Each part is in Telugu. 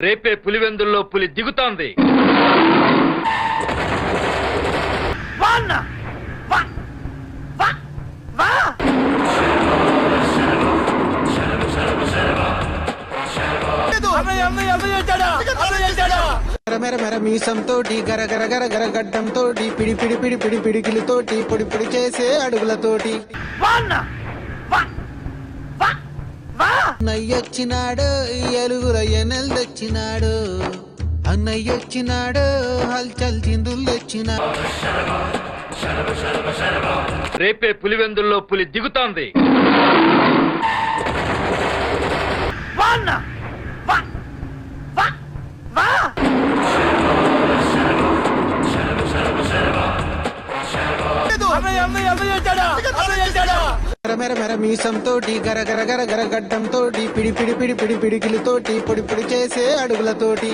రేపే పులివెందుల్లో పులి దిగుతోంది. మీసంతోటి గరగర గరగర గడ్డంతోటి పిడి పిడి పిడి పిడి పిడికిలతోటి పొడి పొడి చేసే అడుగులతోటి అన్నయ్యొచ్చినాడు ఎలుగుల ఎనెల్దొచ్చినాడు అన్నయ్యొచ్చినాడు హల్చల్ చిందులొచ్చినాడు. రేపే పులివెందుల్లో పులి దిగుతోంది. మీసంతోటి గరగర గరగర గడ్డంతోటి పిడి పిడి పిడి పిడి పిడికిలతోటి పొడి పొడి చేసే అడుగులతోటి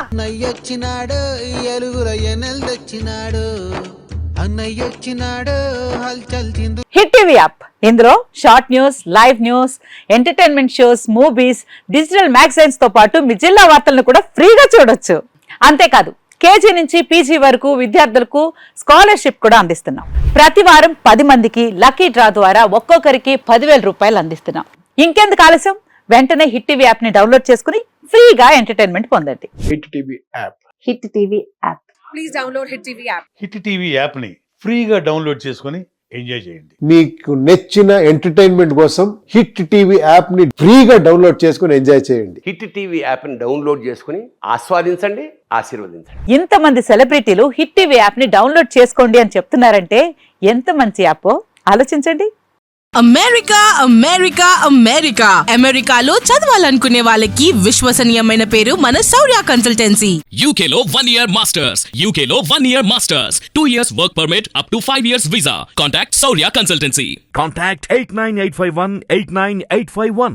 అన్నయ్యొచ్చినాడు ఎలుగుల ఎనెల్దొచ్చినాడు అన్నయ్యొచ్చినాడు హల్చల్ చిందు. హిట్ టీవీ యాప్ ఇందులో short news, live news, entertainment shows, movies, digital magazines తో పాటు మీ జిల్లా వార్తలను కూడా ఫ్రీగా చూడొచ్చు. అంతేకాదు కేజీ నుంచి పీజీ వరకు విద్యార్థులకు స్కాలర్షిప్ కూడా అందిస్తున్నాం. ప్రతి వారం 10 మందికి లక్కీ డ్రా ద్వారా ఒక్కొక్కరికి 10,000 రూపాయలు అందిస్తున్నాం. ఇంకెందుకు ఆలస్యం, వెంటనే హిట్ టీవీ యాప్ ని డౌన్లోడ్ చేసుకుని ఫ్రీగా ఎంటర్టైన్మెంట్ పొందండి. Hit TV app. Hit TV app. Please download hit TV app. Hit TV app ని ఫ్రీగా డౌన్లోడ్ చేసుకుని ఎంజాయ్ చేయండి. మీకు నచ్చిన ఎంటర్టైన్మెంట్ కోసం హిట్ టీవీ యాప్ ని ఫ్రీగా డౌన్లోడ్ చేసుకుని ఎంజాయ్ చేయండి. హిట్ టీవీ యాప్ ని డౌన్లోడ్ చేసుకుని ఆస్వాదించండి, ఆశీర్వదించండి. ఇంతమంది సెలబ్రిటీలు హిట్ టీవీ యాప్ ని డౌన్లోడ్ చేసుకోండి అని చెప్తున్నారంటే ఎంత మంచి యాప్ ఆలోచించండి. అమెరికా అమెరికా అమెరికా అమెరికాలో చదవాలనుకునే వాళ్ళకి విశ్వసనీయమైన పేరు మన శౌర్య కన్సల్టెన్సీ. UK లో 1 year masters, UK లో 1 year masters, 2 years work permit up to 5 years visa. Contact Saurya Consultancy. Contact 89851 89851.